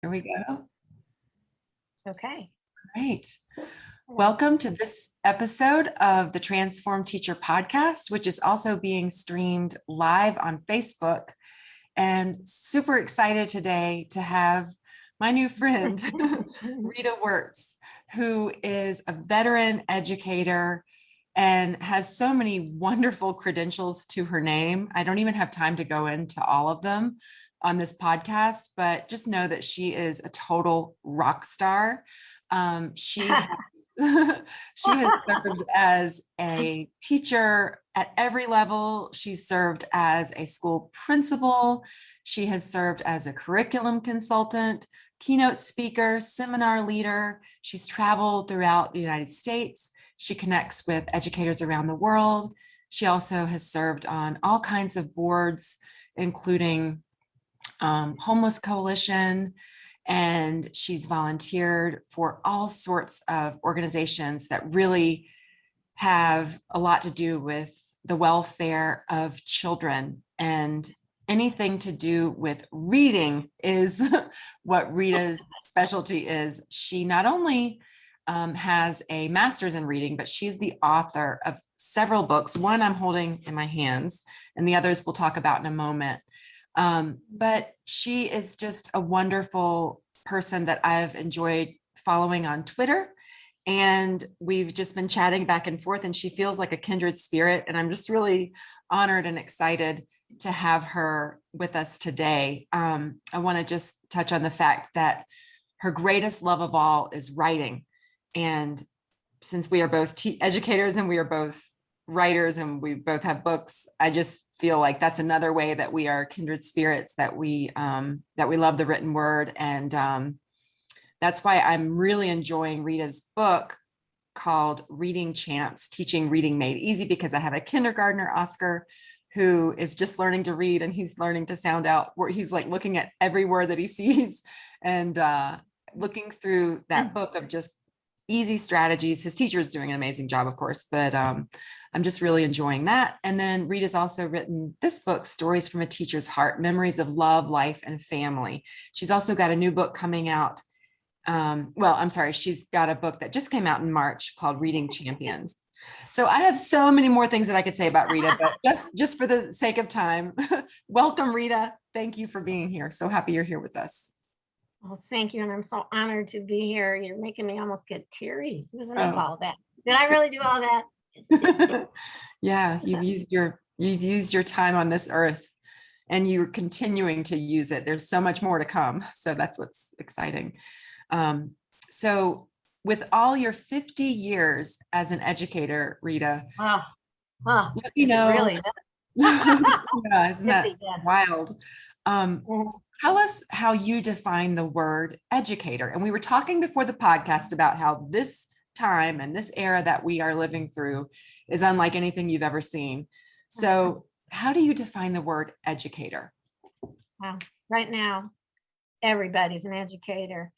Here we go. Okay. Great. Welcome to this episode of the Transform Teacher podcast, which is also being streamed live on Facebook. And super excited today to have my new friend, Rita Wirtz, who is a veteran educator and has so many wonderful credentials to her name. I don't even have time to go into all of them on this podcast, but just know that she is a total rock star. She has she has served as a teacher at every level. She's served as a school principal. She has served as a curriculum consultant, keynote speaker, seminar leader. She's traveled throughout the United States. She connects with educators around the world. She also has served on all kinds of boards, including Homeless Coalition, and she's volunteered for all sorts of organizations that really have a lot to do with the welfare of children, and anything to do with reading is what Rita's specialty is. She not only has a master's in reading, but she's the author of several books. One I'm holding in my hands, and the others we'll talk about in a moment. But she is just a wonderful person that I've enjoyed following on Twitter. And we've just been chatting back and forth, and she feels like a kindred spirit. And I'm just really honored and excited to have her with us today. I want to just touch on the fact that her greatest love of all is writing. And since we are both educators and we are both writers and we both have books, I just feel like that's another way that we are kindred spirits, that we love the written word. And that's why I'm really enjoying Rita's book called Reading Champs, Teaching Reading Made Easy, because I have a kindergartner, Oscar, who is just learning to read, and he's learning to sound out where he's like looking at every word that he sees and looking through that book of just easy strategies. His teacher is doing an amazing job, of course, but I'm just really enjoying that. And then Rita's also written this book, Stories from a Teacher's Heart, Memories of Love, Life, and Family. She's also got a new book coming out. She's got a book that just came out in March called Reading Champions. So I have so many more things that I could say about Rita, but just for the sake of time, welcome, Rita. Thank you for being here. So happy you're here with us. Well, thank you. And I'm so honored to be here. You're making me almost get teary. Isn't it all that? Did I really do all that? Yeah, you've used your time on this earth, and you're continuing to use it. There's so much more to come. So that's what's exciting. So with all your 50 years as an educator, Rita, really? yeah, isn't that wild? Tell us how you define the word educator. And we were talking before the podcast about how this time and this era that we are living through is unlike anything you've ever seen. So how do you define the word educator? Wow. Right now, everybody's an educator.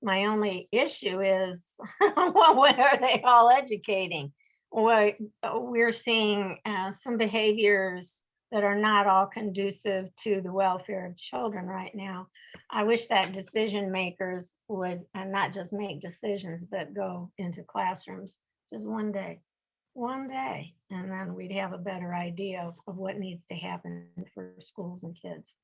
My only issue is, what are they all educating? We're seeing some behaviors that are not all conducive to the welfare of children right now. I wish that decision makers would not just make decisions, but go into classrooms just one day, and then we'd have a better idea of what needs to happen for schools and kids.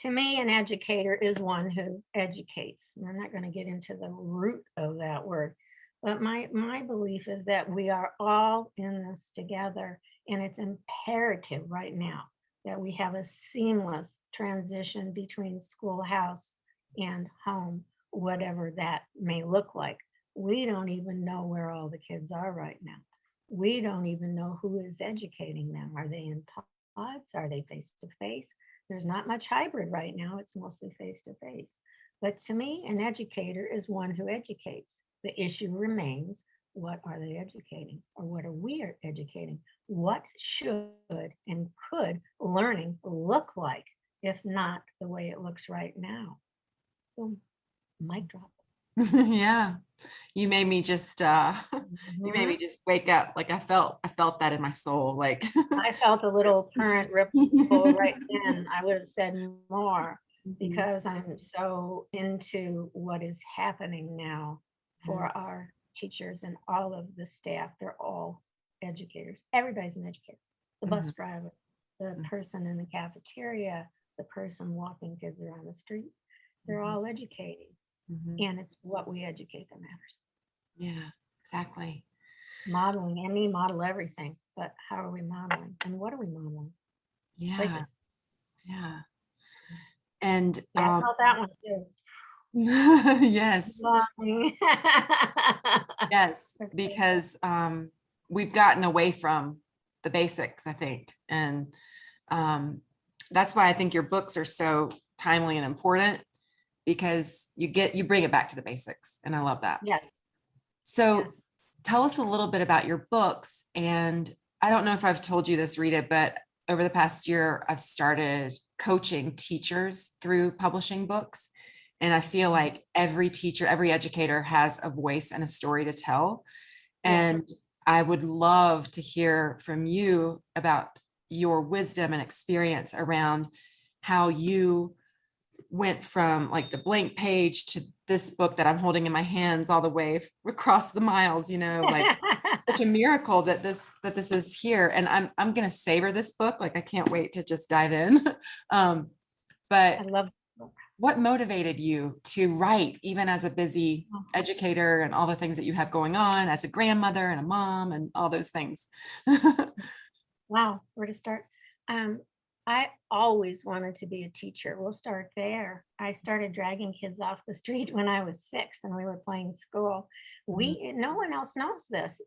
To me, an educator is one who educates. And I'm not going to get into the root of that word, but my belief is that we are all in this together, and it's imperative right now that we have a seamless transition between schoolhouse and home, whatever that may look like. We don't even know where all the kids are right now. We don't even know who is educating them. Are they in pods? Are they face to face? There's not much hybrid right now. It's mostly face to face. But to me, an educator is one who educates. The issue remains, what are they educating, or what are we educating? What should and could learning look like, if not the way it looks right now? Boom, mic drop. Yeah, you made me just wake up. Like I felt that in my soul. Like I felt a little current ripple right then. I would have said more. because I'm so into what is happening now for our teachers and all of the staff. They're all educators. Everybody's an educator. The bus driver, the person in the cafeteria, the person walking kids around the street. They're all educating. And it's what we educate that matters. Yeah, exactly. Modeling, and we model everything, but how are we modeling? And what are we modeling? Yeah. Choices. Yeah. And Yeah, I felt that one too. yes. Yes, because we've gotten away from the basics, I think. And that's why I think your books are so timely and important, because you bring it back to the basics. And I love that. Yes. So Yes. tell us a little bit about your books. And I don't know if I've told you this, Rita, but over the past year, I've started coaching teachers through publishing books. And I feel like every teacher, every educator has a voice and a story to tell. And I would love to hear from you about your wisdom and experience around how you went from like the blank page to this book that I'm holding in my hands all the way across the miles, like such a miracle that this is here. And I'm going to savor this book. Like, I can't wait to just dive in. I But love what motivated you to write, even as a busy educator and all the things that you have going on as a grandmother and a mom and all those things? Wow, where to start? I always wanted to be a teacher. We'll start there. I started dragging kids off the street when I was 6 and we were playing school. No one else knows this,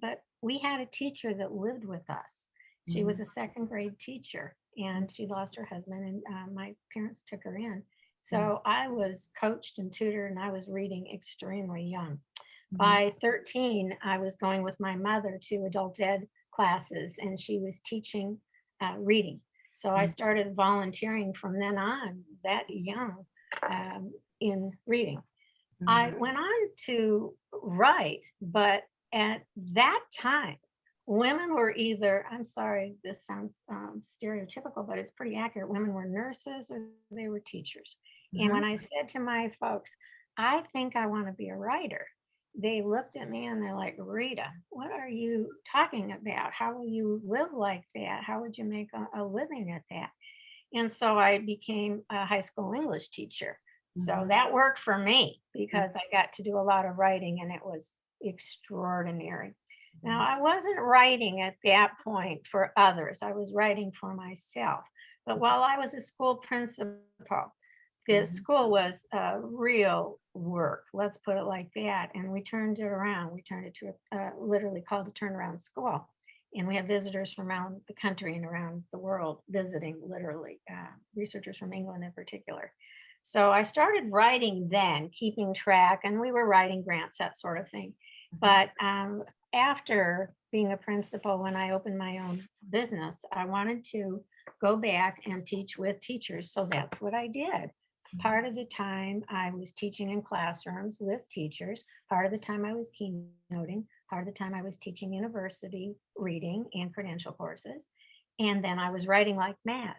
but we had a teacher that lived with us. She was a 2nd grade teacher and she lost her husband, and my parents took her in. So I was coached and tutored, and I was reading extremely young. By 13, I was going with my mother to adult ed classes, and she was teaching reading. So I started volunteering from then on, that young, in reading. I went on to write, but at that time, women were either, I'm sorry, this sounds stereotypical, but it's pretty accurate. Women were nurses or they were teachers. And when I said to my folks, I think I want to be a writer, they looked at me and they're like, Rita, what are you talking about? How will you live like that? How would you make a living at that? And so I became a high school English teacher. So that worked for me because I got to do a lot of writing, and it was extraordinary. Now, I wasn't writing at that point for others. I was writing for myself. But while I was a school principal, the school was real work, let's put it like that. And we turned it around. We turned it to literally called a turnaround school. And we have visitors from around the country and around the world visiting, literally, researchers from England in particular. So I started writing then, keeping track, and we were writing grants, that sort of thing. But after being a principal, when I opened my own business, I wanted to go back and teach with teachers. So that's what I did. Part of the time I was teaching in classrooms with teachers. Part of the time I was keynoting. Part of the time I was teaching university reading and credential courses. And then I was writing like mad.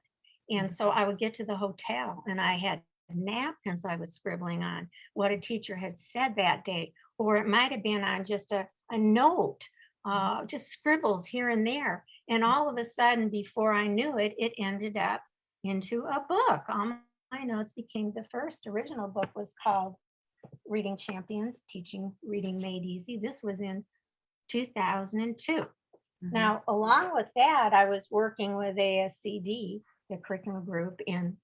And so I would get to the hotel and I had napkins I was scribbling on what a teacher had said that day, or it might have been on just a note, just scribbles here and there. And all of a sudden, before I knew it, it ended up into a book. All my notes became, the first original book was called Reading Champions, Teaching Reading Made Easy. This was in 2002. Now, along with that, I was working with ASCD, the curriculum group in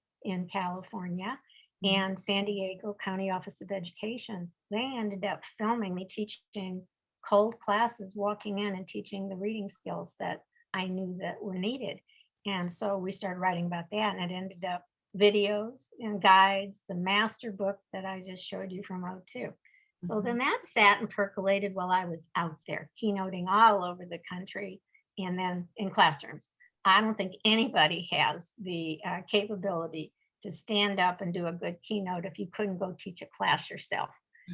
California, and San Diego County Office of Education. They ended up filming me teaching cold classes, walking in and teaching the reading skills that I knew that were needed. And so we started writing about that, and it ended up videos and guides, the master book that I just showed you from O2. So then that sat and percolated while I was out there keynoting all over the country and then in classrooms. I don't think anybody has the capability to stand up and do a good keynote if you couldn't go teach a class yourself.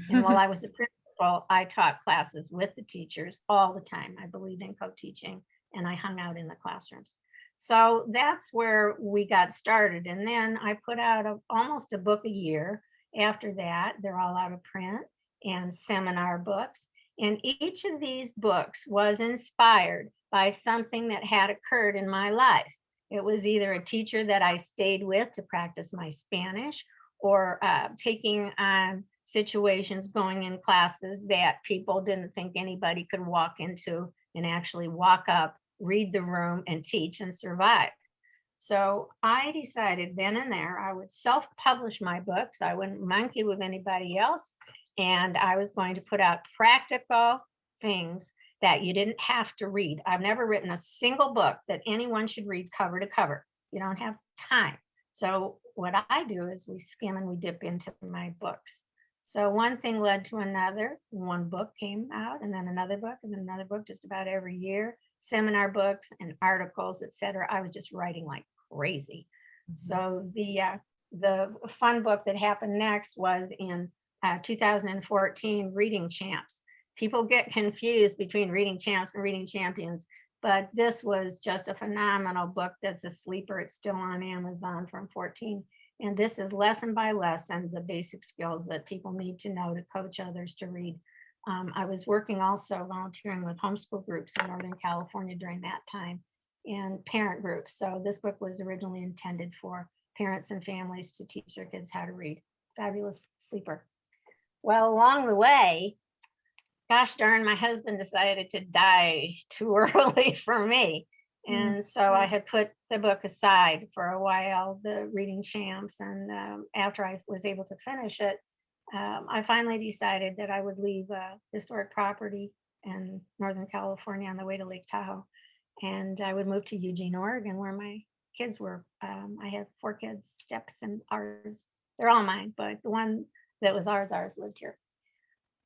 And while I was a principal, I taught classes with the teachers all the time. I believed in co-teaching, and I hung out in the classrooms. So that's where we got started. And then I put out almost a book a year. After that, they're all out of print, and seminar books. And each of these books was inspired by something that had occurred in my life. It was either a teacher that I stayed with to practice my Spanish, or taking on situations going in classes that people didn't think anybody could walk into and actually walk up, read the room, and teach and survive. So I decided then and there I would self-publish my books. I wouldn't monkey with anybody else. And I was going to put out practical things that you didn't have to read. I've never written a single book that anyone should read cover to cover. You don't have time. So what I do is we skim and we dip into my books. So one thing led to another. One book came out, and then another book, and then another book, just about every year. Seminar books and articles, etc. I was just writing like crazy. So the fun book that happened next was in 2014, Reading Champs. People get confused between Reading Champs and Reading Champions, but this was just a phenomenal book that's a sleeper. It's still on Amazon from 14. And this is lesson by lesson, the basic skills that people need to know to coach others to read. I was working also volunteering with homeschool groups in Northern California during that time, and parent groups. So this book was originally intended for parents and families to teach their kids how to read. Fabulous sleeper. Well, along the way, gosh darn, my husband decided to die too early for me. And so I had put the book aside for a while, the Reading Champs. And after I was able to finish it, I finally decided that I would leave a historic property in Northern California on the way to Lake Tahoe. And I would move to Eugene, Oregon, where my kids were. I had 4 kids, Steps and ours. They're all mine, but the one that was ours lived here.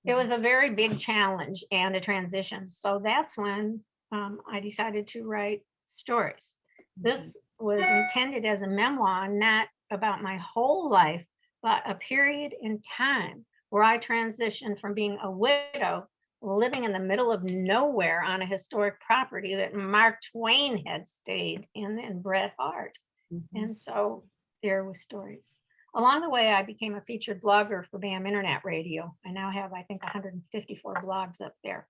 It was a very big challenge and a transition. So that's when I decided to write stories. This was intended as a memoir, not about my whole life, but a period in time where I transitioned from being a widow, living in the middle of nowhere on a historic property that Mark Twain had stayed in and Bret Harte. And so there were stories. Along the way, I became a featured blogger for BAM Internet Radio. I now have, I think, 154 blogs up there.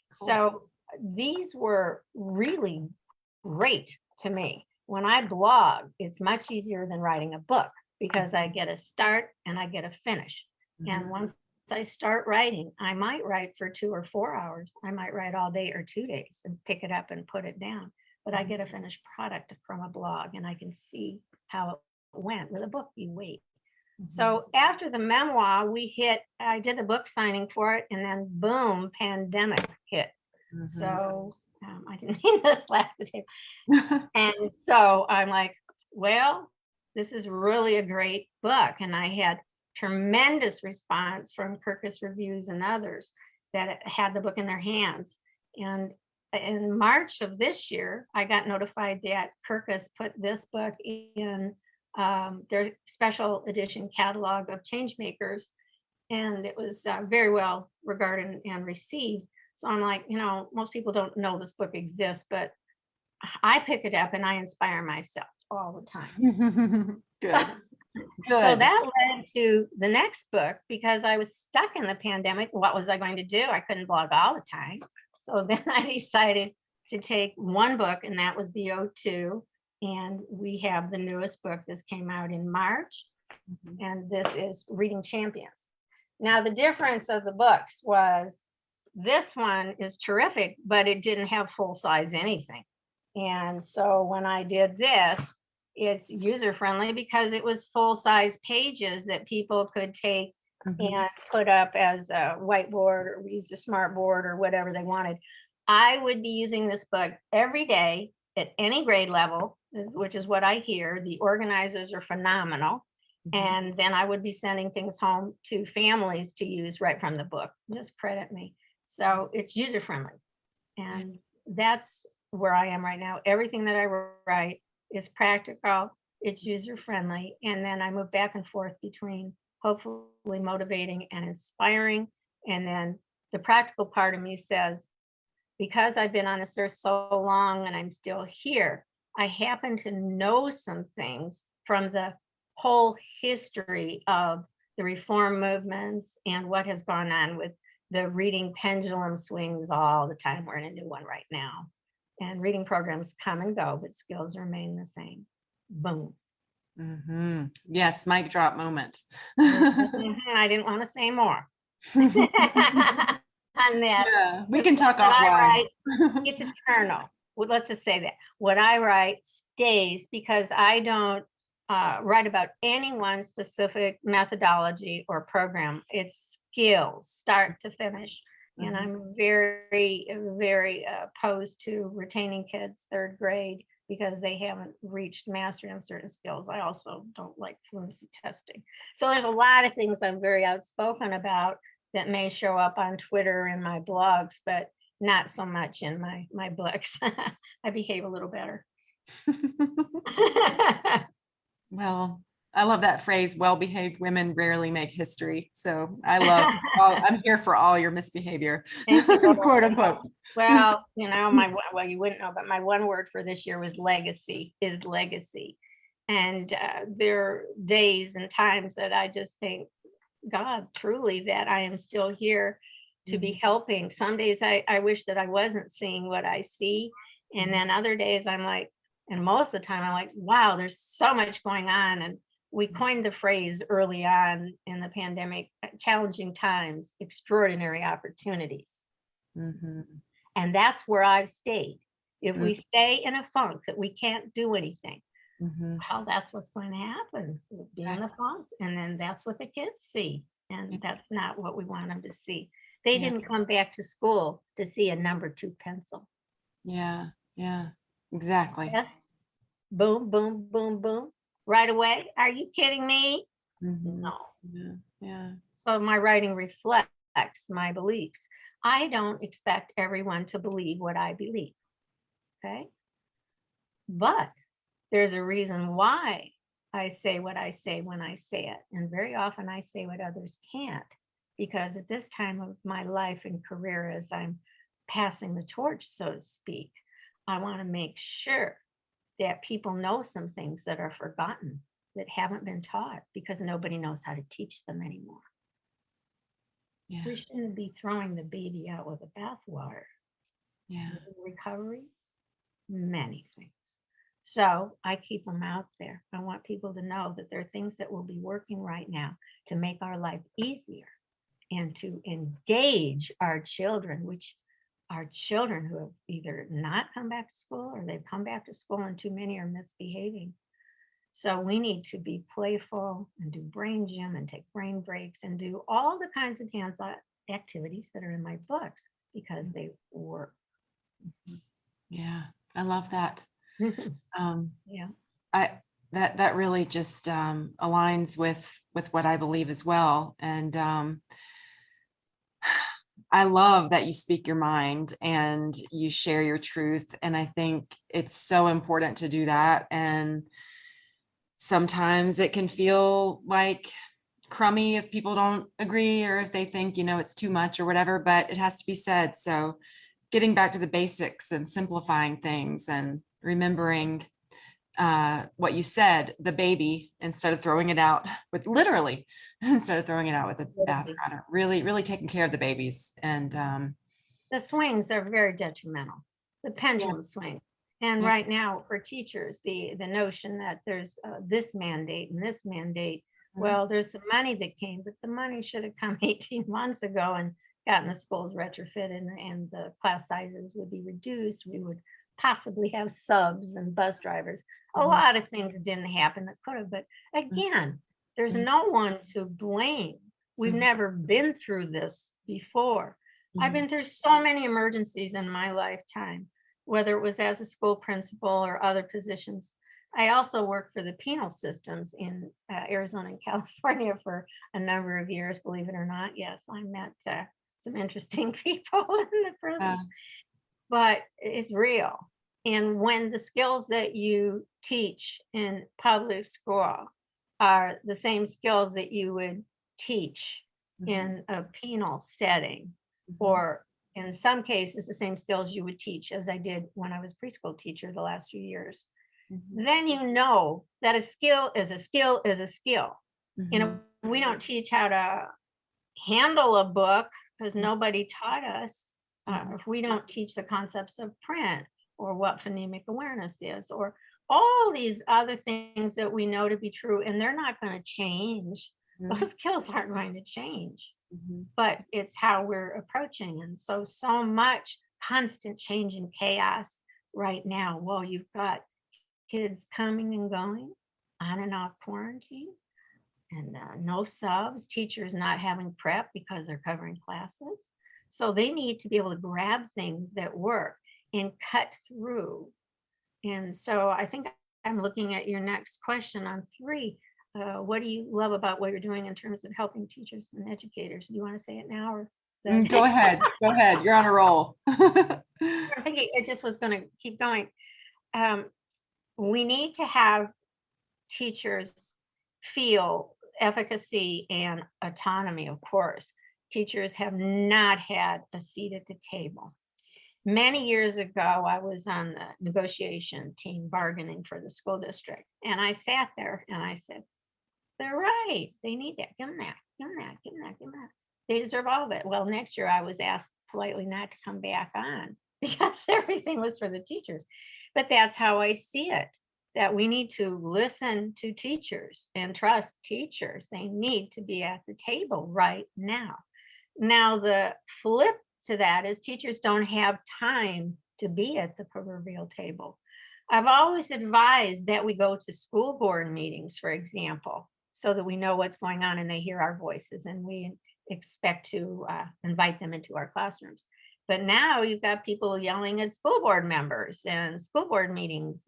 So these were really great to me. When I blog, it's much easier than writing a book because I get a start and I get a finish. And once I start writing, I might write for 2 or 4 hours. I might write all day or 2 days and pick it up and put it down. But I get a finished product from a blog and I can see how it went. With a book, you wait. So after the memoir, I did the book signing for it, and then boom, pandemic hit. So I didn't mean to slap the table. And so I'm like, well, this is really a great book. And I had tremendous response from Kirkus Reviews and others that had the book in their hands. And in March of this year, I got notified that Kirkus put this book in their special edition catalog of change makers, and it was very well regarded and received. So I'm like, most people don't know this book exists, but I pick it up and I inspire myself all the time. Good. So that led to the next book because I was stuck in the pandemic. What was I going to do? I couldn't blog all the time. So then I decided to take one book, and that was the O2. And we have the newest book. This came out in March, and this is Reading Champions. Now, the difference of the books was this one is terrific, but it didn't have full size anything. And so when I did this, it's user friendly because it was full size pages that people could take and put up as a whiteboard or use a smart board or whatever they wanted. I would be using this book every day at any grade level, which is what I hear. The organizers are phenomenal. And then I would be sending things home to families to use right from the book. Just credit me. So it's user friendly. And that's where I am right now. Everything that I write is practical, it's user friendly. And then I move back and forth between hopefully motivating and inspiring. And then the practical part of me says, because I've been on this earth so long and I'm still here, I happen to know some things from the whole history of the reform movements and what has gone on with the reading pendulum swings all the time. We're in a new one right now. And reading programs come and go, but skills remain the same. Boom. Yes, mic drop moment. I didn't want to say more. On that. Yeah, we can talk What I offline. write, it's eternal. Well, let's just say that. What I write stays because I don't write about any one specific methodology or program. It's skills, start to finish. And I'm very, very opposed to retaining kids third grade because they haven't reached mastery on certain skills. I also don't like fluency testing. So there's a lot of things I'm very outspoken about that may show up on Twitter and my blogs, but not so much in my books. I behave a little better. Well, I love that phrase, well-behaved women rarely make history. So I'm here for all your misbehavior, quote unquote. Well, you know, well, you wouldn't know, but my one word for this year was legacy. And there are days and times that I just think, God, truly, that I am still here to be helping. Some days I wish that I wasn't seeing what I see. And then other days I'm like, and most of the time I'm like, wow, there's so much going on. And we coined the phrase early on in the pandemic, challenging times, extraordinary opportunities. And that's where I've stayed. If we stay in a funk that we can't do anything, well, that's what's going to happen. We'll be in the funk, and then that's what the kids see. And that's not what we want them to see. They didn't come back to school to see a number 2 pencil. Yeah, exactly. Just boom, boom, boom, boom, right away. Are you kidding me? No. Yeah. So my writing reflects my beliefs. I don't expect everyone to believe what I believe. Okay. But there's a reason why I say what I say when I say it. And very often I say what others can't, because at this time of my life and career, as I'm passing the torch, so to speak, I want to make sure that people know some things that are forgotten, that haven't been taught, because nobody knows how to teach them anymore. Yeah. We shouldn't be throwing the baby out with the bathwater. Yeah. Recovery, many things. So I keep them out there. I want people to know that there are things that will be working right now to make our life easier and to engage our children, which are children who have either not come back to school or they've come back to school and too many are misbehaving. So we need to be playful and do brain gym and take brain breaks and do all the kinds of hands-on activities that are in my books because they work. Yeah, I love that. Yeah. That really just aligns with what I believe as well. And I love that you speak your mind and you share your truth. And I think it's so important to do that. And sometimes it can feel like crummy if people don't agree or if they think, it's too much or whatever, but it has to be said. So getting back to the basics and simplifying things and remembering what you said, the baby, instead of throwing it out with literally, instead of throwing it out with the bathwater, really taking care of the babies. And the swings are very detrimental, the pendulum swing. And right now for teachers, the notion that there's this mandate and this mandate, well, there's some money that came, but the money should have come 18 months ago and gotten the schools retrofitted and the class sizes would be reduced. We would possibly have subs and bus drivers. A lot of things didn't happen that could have, but again, there's no one to blame. We've never been through this before. I've been through so many emergencies in my lifetime, whether it was as a school principal or other positions. I also worked for the penal systems in Arizona and California for a number of years, believe it or not. Yes, I met some interesting people in the prisons, but it's real. And when the skills that you teach in public school are the same skills that you would teach in a penal setting, or in some cases, the same skills you would teach as I did when I was preschool teacher the last few years. Mhm. then you know that a skill is a skill is a skill. You know, Mhm. we don't teach how to handle a book because Mhm. nobody taught us. Mhm. If we don't teach the concepts of print or what phonemic awareness is, or all these other things that we know to be true, and they're not going to change. Mhm. Those skills aren't going to change, Mhm. but it's how we're approaching. And so much constant change and chaos right now. Well, you've got kids coming and going, on and off quarantine, and no subs, teachers not having prep because they're covering classes. So they need to be able to grab things that work and cut through. And so I think I'm looking at your next question on 3. What do you love about what you're doing in terms of helping teachers and educators? Do you want to say it now, or Go ahead. Go ahead. You're on a roll. I'm thinking it just was going to keep going. Um, we need to have teachers feel efficacy and autonomy, of course. Teachers have not had a seat at the table. Many years ago, I was on the negotiation team bargaining for the school district. And I sat there and I said, they're right. They need that. Give them that. Give them that. Give them that. Give them that. They deserve all of it. Well, next year I was asked politely not to come back on because everything was for the teachers. But that's how I see it, that we need to listen to teachers and trust teachers. They need to be at the table right now. Now, the flip to that is teachers don't have time to be at the proverbial table. I've always advised that we go to school board meetings, for example, so that we know what's going on and they hear our voices, and we expect to invite them into our classrooms. But now you've got people yelling at school board members and school board meetings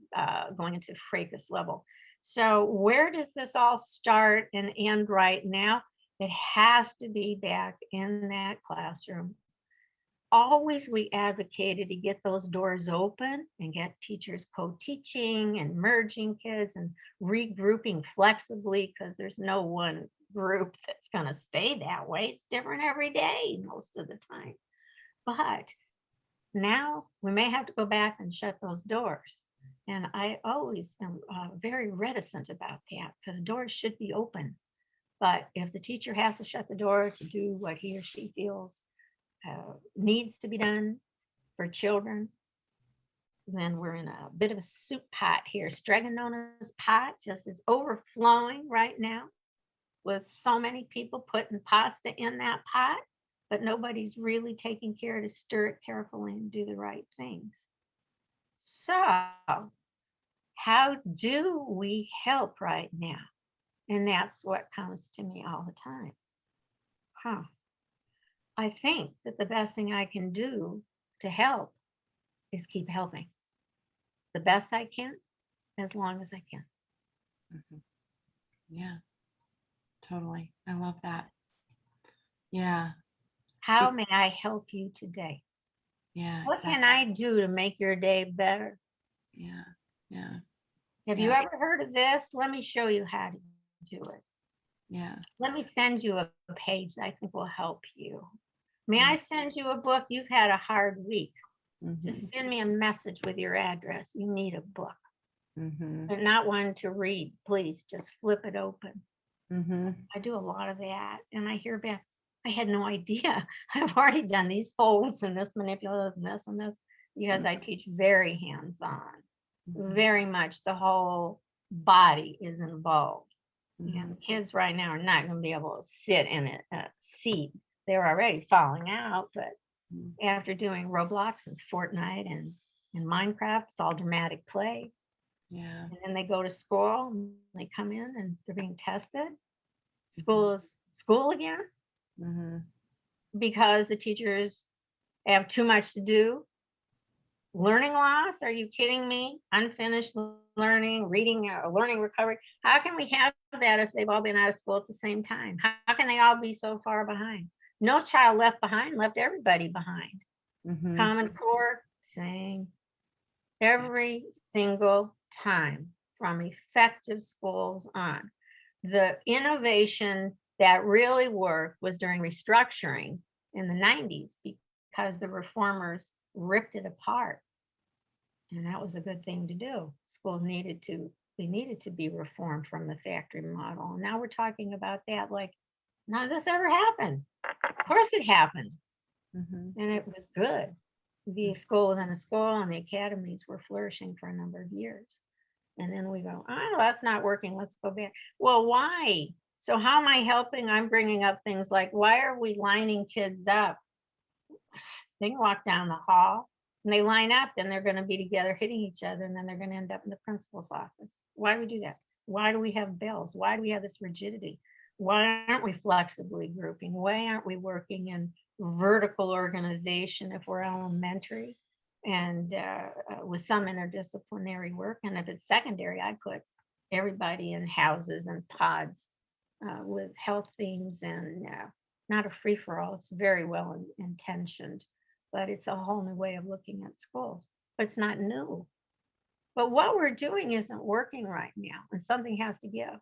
going into fracas level. So where does this all start and end right now? It has to be back in that classroom. Always we advocated to get those doors open and get teachers co-teaching and merging kids and regrouping flexibly, because there's no one group that's going to stay that way. It's different every day most of the time. But now we may have to go back and shut those doors. And I always am very reticent about that, because doors should be open. But if the teacher has to shut the door to do what he or she feels needs to be done for children, then we're in a bit of a soup pot here. Stroganoff's pot just is overflowing right now, with so many people putting pasta in that pot, but nobody's really taking care to stir it carefully and do the right things. So, how do we help right now? And that's what comes to me all the time. Huh. I think that the best thing I can do to help is keep helping the best I can, as long as I can. Mhm. Yeah, totally. I love that. Yeah. How may I help you today? Yeah, What can exactly. I do to make your day better? Yeah. Yeah. Have you Yeah. ever heard of this? Let me show you how to do it. Yeah. Let me send you a page that I think will help you. May Yeah. I send you a book? You've had a hard week. Mm-hmm. Just send me a message with your address. You need a book, Mm-hmm. but not one to read. Please just flip it open. Mm-hmm. I do a lot of that, and I hear back, I had no idea. I've already done these folds and this manipulative and this, because I teach very hands-on, Mm-hmm. very much the whole body is involved. Mm-hmm. And kids right now are not going to be able to sit in a seat. They're already falling out, but after doing Roblox and Fortnite and Minecraft, it's all dramatic play. Yeah. And then they go to school and they come in and they're being tested. Mm-hmm. School is school again, Mm-hmm. because the teachers have too much to do. Learning loss? Are you kidding me? Unfinished learning, reading, learning recovery. How can we have that if they've all been out of school at the same time? How can they all be so far behind? No child left behind, left everybody behind. Mm-hmm. Common Core, same. Yeah. Every single time from effective schools on. The innovation that really worked was during restructuring in the 90s, because the reformers ripped it apart. And that was a good thing to do. Schools needed to, they needed to be reformed from the factory model. And now we're talking about that like none of this ever happened. Of course it happened. Mhm. And it was good. The school within a school and the academies were flourishing for a number of years. And then we go, oh, that's not working. Let's go back. Well, why? So how am I helping? I'm bringing up things like, why are we lining kids up? They can walk down the hall and they line up, then they're going to be together hitting each other, and then they're going to end up in the principal's office. Why do we do that? Why do we have bells? Why do we have this rigidity? Why aren't we flexibly grouping? Why aren't we working in vertical organization if we're elementary and with some interdisciplinary work? And if it's secondary, I put everybody in houses and pods with health themes and not a free for all. It's very well intentioned, but it's a whole new way of looking at schools. But it's not new. But what we're doing isn't working right now, and something has to give.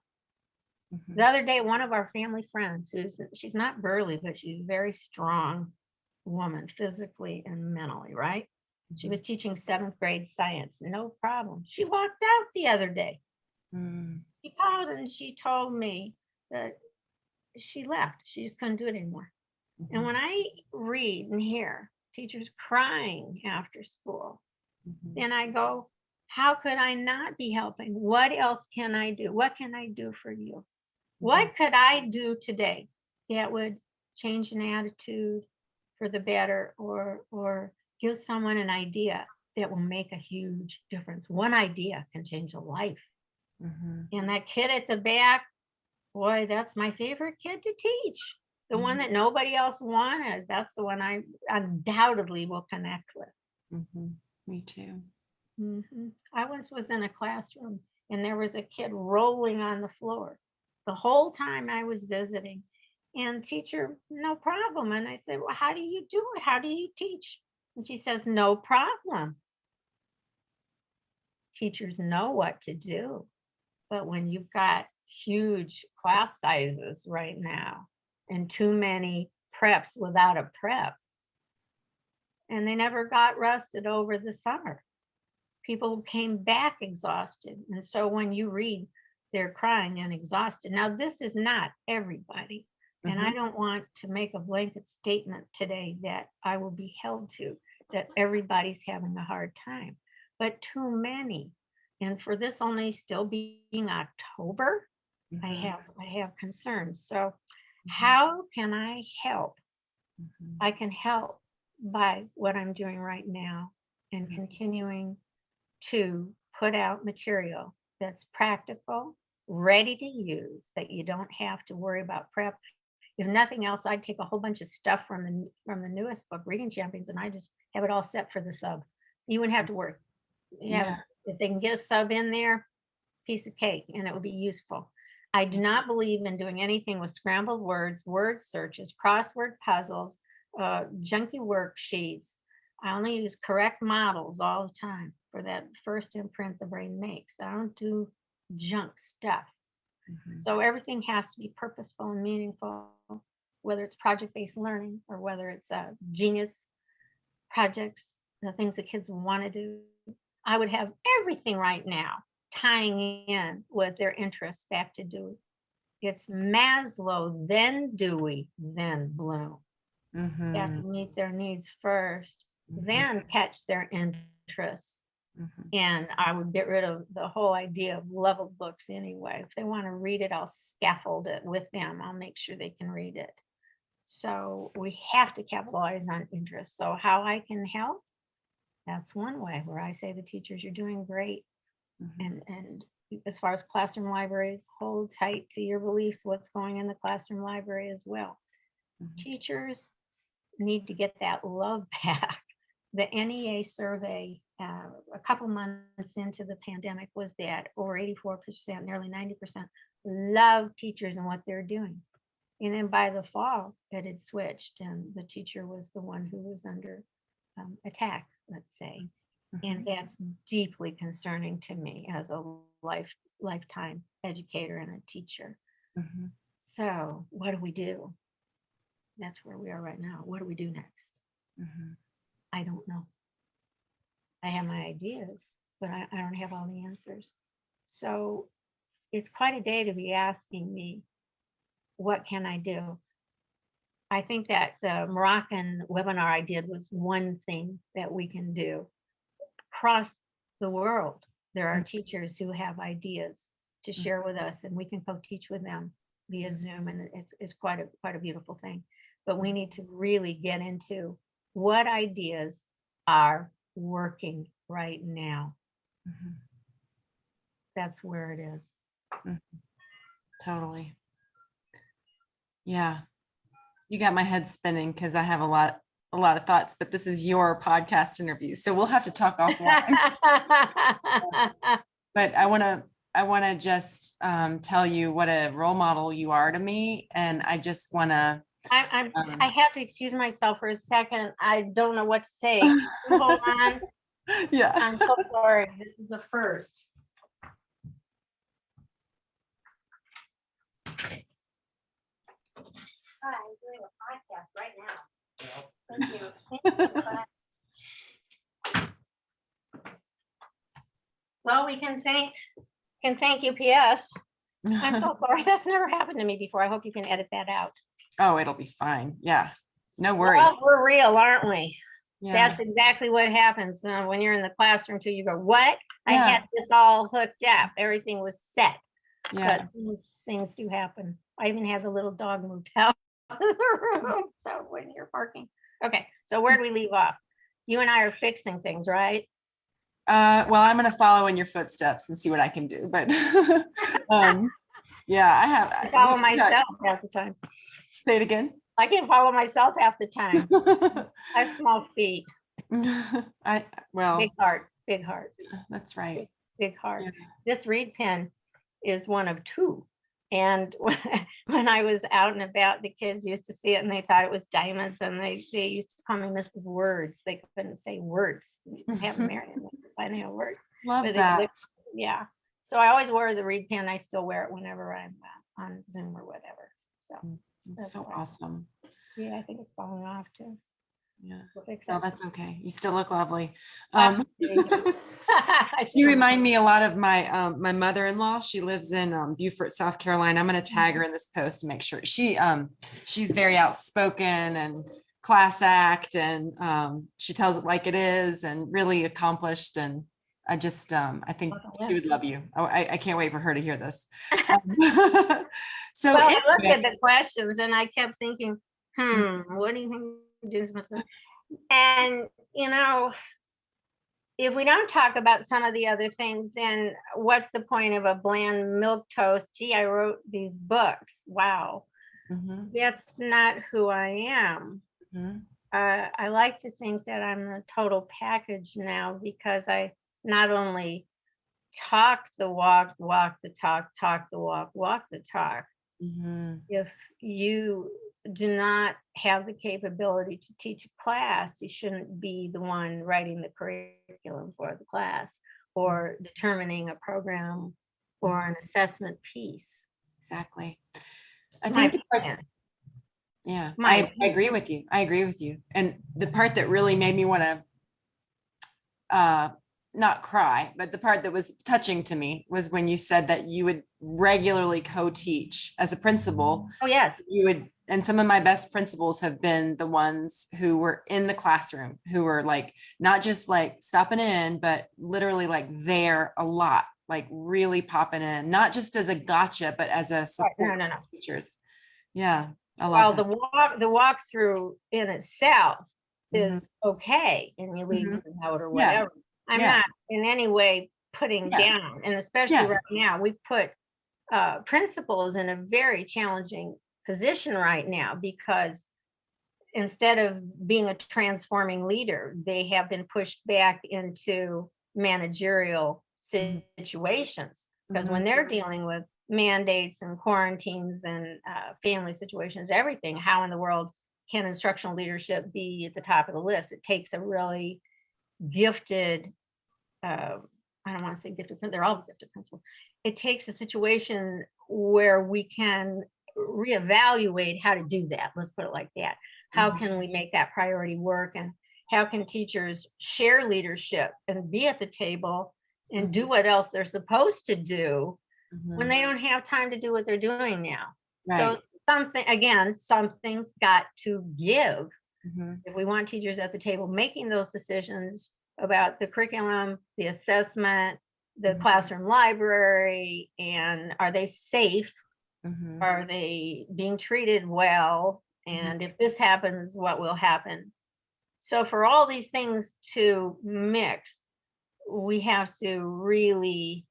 Mhm. The other day, one of our family friends, she's not burly, but she's a very strong woman, physically and mentally, right? She was teaching 7th grade science, no problem. She walked out the other day. Mm. She called and she told me that she left. She just couldn't do it anymore. And Mhm. when I read and hear teachers crying after school, Mhm. then I go, how could I not be helping? What else can I do? What can I do for you? What could I do today that would change an attitude for the better, or give someone an idea that will make a huge difference? One idea can change a life. Mhm. And that kid at the back, boy, that's my favorite kid to teach. The one Mhm. that nobody else wanted. That's the one I undoubtedly will connect with. Mhm. Me too. I once was in a classroom and there was a kid rolling on the floor the whole time I was visiting. And teacher, no problem. And I said, well, how do you do it? How do you teach? And she says, no problem. Teachers know what to do. But when you've got huge class sizes right now and too many preps without a prep, and they never got rested over the summer, people came back exhausted. And so when you read, they're crying and exhausted. Now, this is not everybody. And I Mhm. don't want to make a blanket statement today that I will be held to, that everybody's having a hard time, but too many. And for this only still being October, Mhm. I have concerns. So Mhm. how can I help? Mhm. I can help by what I'm doing right now and Mhm. continuing to put out material that's practical, ready to use, that you don't have to worry about prep. If nothing else, I'd take a whole bunch of stuff from the newest book, Reading Champions, and I just have it all set for the sub. You wouldn't have to worry. You have, Yeah. if they can get a sub in there, piece of cake, and it would be useful. I do not believe in doing anything with scrambled words, word searches, crossword puzzles, junky worksheets. I only use correct models all the time for that first imprint the brain makes. I don't do junk stuff. Mhm. So everything has to be purposeful and meaningful, whether it's project-based learning or whether it's genius projects, the things the kids want to do. I would have everything right now tying in with their interests back to Dewey. It's Maslow, then Dewey, then Bloom. You have to Mhm. meet their needs first, Mhm. then catch their interests. Mhm. And I would get rid of the whole idea of level books anyway. If they want to read it, I'll scaffold it with them. I'll make sure they can read it. So we have to capitalize on interest. So how I can help? That's one way where I say the teachers, you're doing great. Mhm. And as far as classroom libraries, hold tight to your beliefs, what's going in the classroom library as well. Mhm. Teachers need to get that love back. The NEA survey a couple months into the pandemic was that over 84%, nearly 90% love teachers and what they're doing. And then by the fall, it had switched, and the teacher was the one who was under attack, let's say. And Mhm. that's deeply concerning to me as a lifetime educator and a teacher. Mhm. So, what do we do? That's where we are right now. What do we do next? Mhm. I don't know. I have my ideas, but I don't have all the answers. So it's quite a day to be asking me, what can I do? I think that the Moroccan webinar I did was one thing that we can do. Across the world, there are teachers who have ideas to share with us, and we can co-teach with them via Zoom, and it's quite a beautiful thing. But we need to really get into what ideas are working right now. Mhm. That's where it is. Mhm. Totally. Yeah. You got my head spinning because I have a lot of thoughts, but this is your podcast interview. So we'll have to talk offline. But I want to just tell you what a role model you are to me. And I just want to. I have to excuse myself for a second. I don't know what to say. Can you hold on. Yeah. I'm so sorry. This is the first. Hi, I'm doing a podcast right now. Thank you. Well, we can thank UPS. I'm so sorry. That's never happened to me before. I hope you can edit that out. Oh, it'll be fine. Yeah. No worries. Well, we're real, aren't we? Yeah. That's exactly what happens when you're in the classroom too. You go, what? I Yeah. had this all hooked up. Everything was set. Yeah. But things do happen. I even had the little dog moved out of the room. So when you're parking. Okay, so where do we leave off? You and I are fixing things, right? Well, I'm going to follow in your footsteps and see what I can do. But yeah, I have. I follow myself half the time. Say it again. I can follow myself half the time. I have small feet. Well, big heart, big heart. That's right. Big heart. Yeah. This reed pen is one of two. And when I was out and about, the kids used to see it and they thought it was diamonds, and they used to call me Mrs. Words. They couldn't say words. Have Marion finding a word. Love that. Yeah. So I always wore the reed pen. I still wear it whenever I'm on Zoom or whatever. So It's so awesome. Yeah, I think it's falling off too. Yeah. We'll fix Well, it. that's okay. You still look lovely. You You remind me a lot of my my mother-in-law. She lives in Beaufort, South Carolina. I'm going to tag her in this post to make sure she's very outspoken and class act, and she tells it like it is, and really accomplished. And I just I think she would love you. Oh, I can't wait for her to hear this. So well, anyway. I looked at the questions and I kept thinking, what do you think is with this? And you know, if we don't talk about some of the other things, then what's the point of a bland milk toast? Gee, I wrote these books. Wow. That's not who I am. I like to think that I'm the total package now, because I not only talk the walk, walk the talk, talk the walk the talk. If you do not have the capability to teach a class, you shouldn't be the one writing the curriculum for the class or determining a program or an assessment piece. Exactly. I think yeah, I agree with you. I agree with you. And the part that really made me want to not cry, but the part that was touching to me was when you said that you would regularly co-teach as a principal. Oh, yes. You would, and some of my best principals have been the ones who were in the classroom, who were like, not just like stopping in, but literally like there a lot, like really popping in, not just as a gotcha, but as a support no. teachers. Yeah. I love that. The walkthrough in itself is okay, and you leave with a note or whatever. I'm not in any way putting down, and especially right now, we put principals in a very challenging position right now, because instead of being a transforming leader, they have been pushed back into managerial situations, because when they're dealing with mandates and quarantines and family situations, everything, how in the world can instructional leadership be at the top of the list? It takes a really gifted, I don't want to say gifted, they're all gifted principals. It takes a situation where we can reevaluate how to do that. Let's put it like that. How can we make that priority work and how can teachers share leadership and be at the table and do what else they're supposed to do when they don't have time to do what they're doing now? So something's got to give if we want teachers at the table making those decisions about the curriculum, the assessment, the classroom library, and are they safe? Are they being treated well? And if this happens, what will happen? So for all these things to mix, we have to really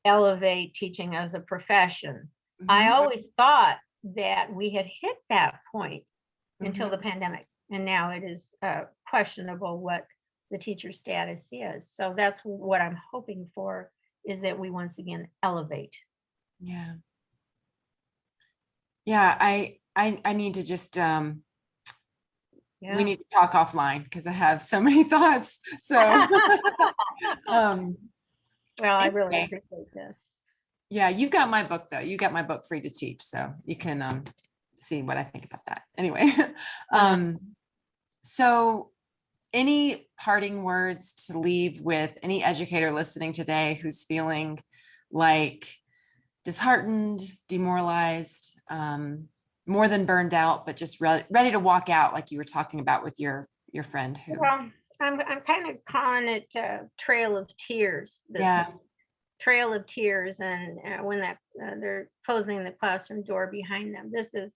elevate teaching as a profession. I always thought that we had hit that point until the pandemic, and now it is questionable what the teacher status is. So that's what I'm hoping for, is that we once again elevate. Yeah. Yeah, I need to just we need to talk offline because I have so many thoughts. So well, I really anyway. appreciate this. Yeah, you've got my book though. You got my book, Free to Teach, so you can see what I think about that. Anyway, so any parting words to leave with any educator listening today who's feeling like disheartened, demoralized, more than burned out, but just ready to walk out, like you were talking about with your friend who. Well, I'm kind of calling it Trail of Tears. Yeah. Trail of Tears, and when they're closing the classroom door behind them. This is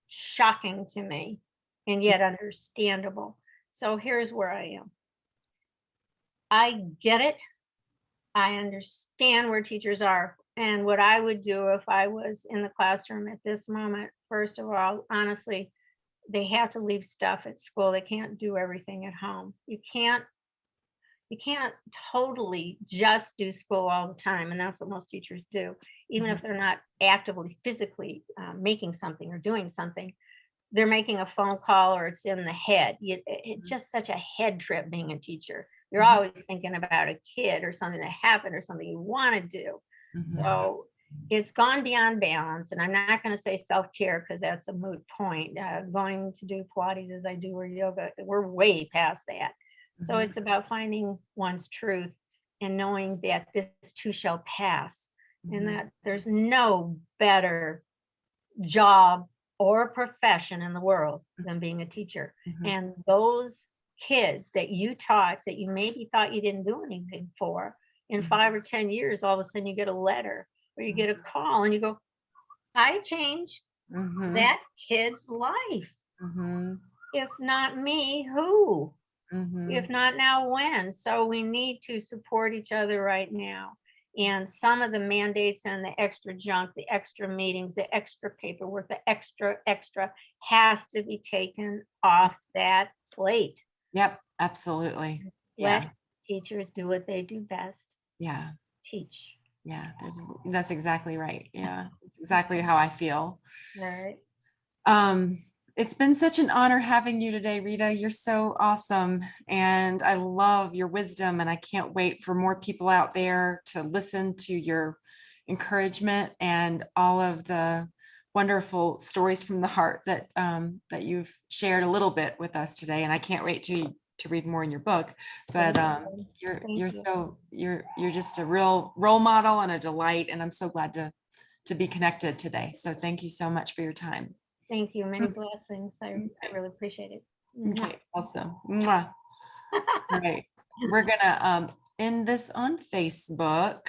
shocking to me, and yet understandable. So here's where I am. I get it. I understand where teachers are and what I would do if I was in the classroom at this moment. First of all, honestly, they have to leave stuff at school. They can't do everything at home. You can't totally just do school all the time. And that's what most teachers do. Even if they're not actively, physically making something or doing something, they're making a phone call or it's in the head. It's just such a head trip being a teacher. You're always thinking about a kid or something that happened or something you want to do. So it's gone beyond balance. And I'm not going to say self-care because that's a moot point. Going to do Pilates as I do or yoga, we're way past that. So it's about finding one's truth and knowing that this too shall pass, and that there's no better job or profession in the world than being a teacher. And those kids that you taught that you maybe thought you didn't do anything for, in 5 or 10 years, all of a sudden you get a letter or you get a call and you go, I changed that kid's life. If not me, who? If not now, when? So we need to support each other right now. And some of the mandates and the extra junk, the extra meetings, the extra paperwork, the extra has to be taken off that plate. Yep, absolutely. Let teachers do what they do best. Yeah. Teach. Yeah, that's exactly right. Yeah, it's exactly how I feel. Right. It's been such an honor having you today, Rita. You're so awesome. And I love your wisdom. And I can't wait for more people out there to listen to your encouragement and all of the wonderful stories from the heart that that you've shared a little bit with us today. And I can't wait to read more in your book. But you're just a real role model and a delight. And I'm so glad to be connected today. So thank you so much for your time. Thank you. Many blessings. I really appreciate it. Okay, awesome. Mwah. All right. We're gonna end this on Facebook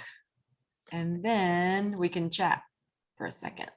and then we can chat for a second.